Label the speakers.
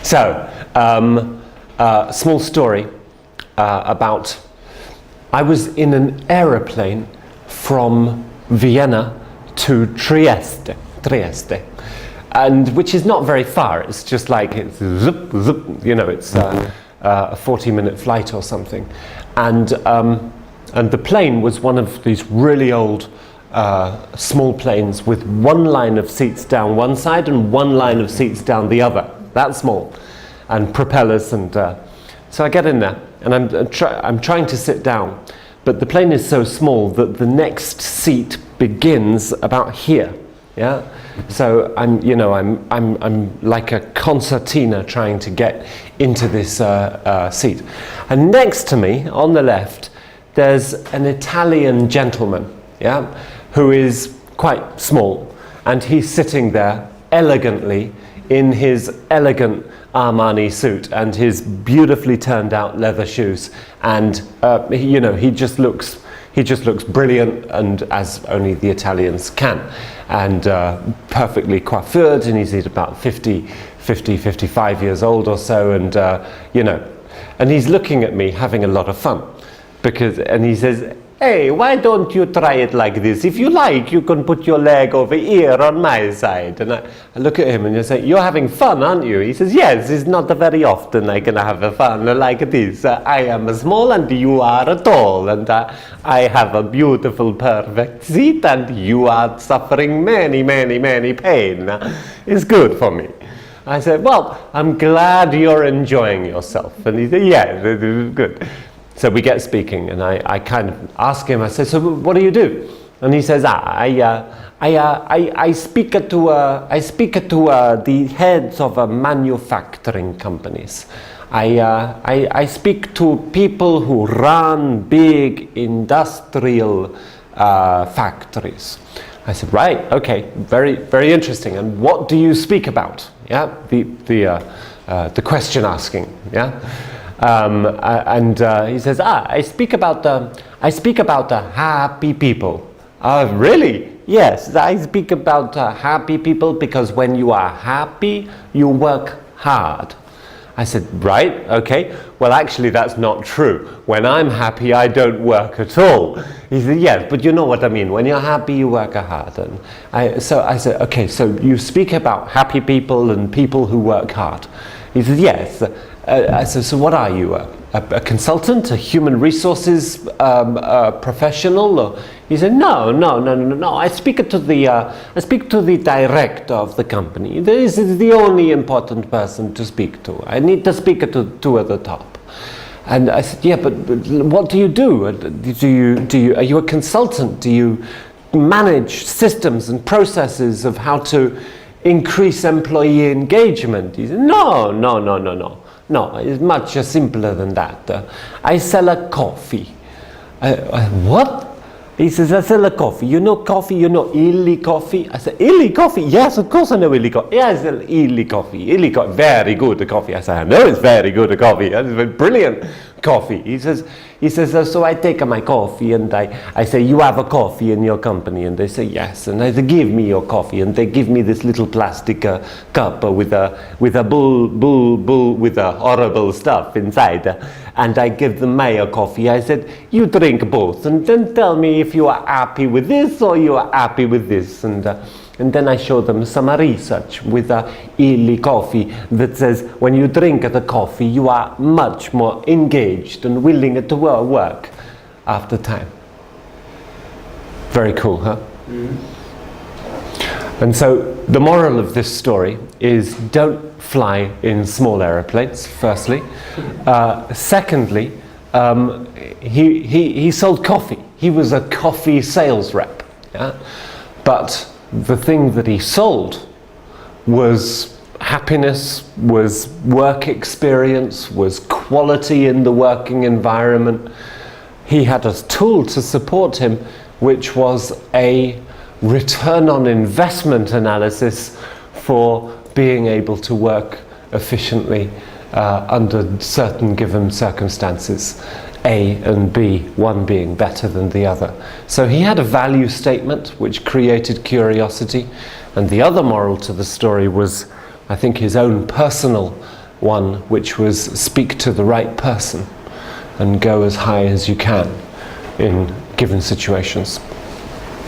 Speaker 1: So, small story about, I was in an aeroplane from Vienna to Trieste, and which is not very far. It's just like, it's zip, zip, you know, it's a 40-minute flight or something. And the plane was one of these really old small planes with one line of seats down one side and one line of seats down the other. That small, and propellers, and so I get in there, and I'm trying to sit down, but the plane is so small that the next seat begins about here. Yeah, so I'm like a concertina trying to get into this seat, and next to me on the left there's an Italian gentleman, yeah, who is quite small, and he's sitting there elegantly in his elegant Armani suit and his beautifully turned out leather shoes, and he just looks brilliant, and as only the Italians can, and perfectly coiffured, and he's about 55 years old or so, and and he's looking at me having a lot of fun, and he says, "Hey, why don't you try it like this? If you like, you can put your leg over here on my side." And I look at him and I say, "You're having fun, aren't you?" He says, "Yes, it's not very often I can have fun like this. I am small and you are tall, and I have a beautiful, perfect seat, and you are suffering many, many, many pain. It's good for me." I said, "Well, I'm glad you're enjoying yourself." And he said, "Yeah, it's good." So we get speaking, and I kind of ask him, I say, "So what do you do?" And he says, I speak to the heads of manufacturing companies. I speak to people who run big industrial factories." I said, "Right, okay, very, very interesting. And what do you speak about?" Yeah, the question asking, yeah. He says, I speak about the happy people." Really? Yes, I speak about happy people, because when you are happy, you work hard. I said, "Right, okay. Well, actually, that's not true. When I'm happy, I don't work at all." He said, "Yes, but you know what I mean. When you're happy, you work hard." And so I said, "Okay, so you speak about happy people and people who work hard." He said, "Yes." I said, "So what are you, a consultant, a human resources professional?" Or, he said, No. I speak to the director of the company. This is the only important person to speak to. I need to speak to at the top." And I said, "Yeah, but what do you do? Are you a consultant? Do you manage systems and processes of how to increase employee engagement?" He said, No. No, it's much simpler than that. I sell a coffee." What? He says, "I sell a coffee. You know coffee? You know illy coffee?" I said, "Illy coffee? Yes, of course I know illy coffee. Yeah, I sell illy coffee. Illy coffee, very good coffee." I said, "I know it's very good coffee. It's brilliant coffee." He says, "So I take my coffee and I say, 'You have a coffee in your company?' And they say, 'Yes.' And I say, 'Give me your coffee.' And they give me this little plastic cup with a bull with a horrible stuff inside. And I give them my coffee. I said, 'You drink both, and then tell me if you are happy with this or you are happy with this.' And then I show them some research with illy coffee that says when you drink the coffee, you are much more engaged and willing to work after time." Very cool, huh? Mm-hmm. And so the moral of this story is, don't fly in small aeroplanes, firstly. Secondly, he sold coffee. He was a coffee sales rep. Yeah? But the thing that he sold was happiness, was work experience, was quality in the working environment. He had a tool to support him, which was a return on investment analysis for being able to work efficiently under certain given circumstances. A and B, one being better than the other. So he had a value statement which created curiosity, and the other moral to the story was, I think, his own personal one which was speak to the right person and go as high as you can in given situations.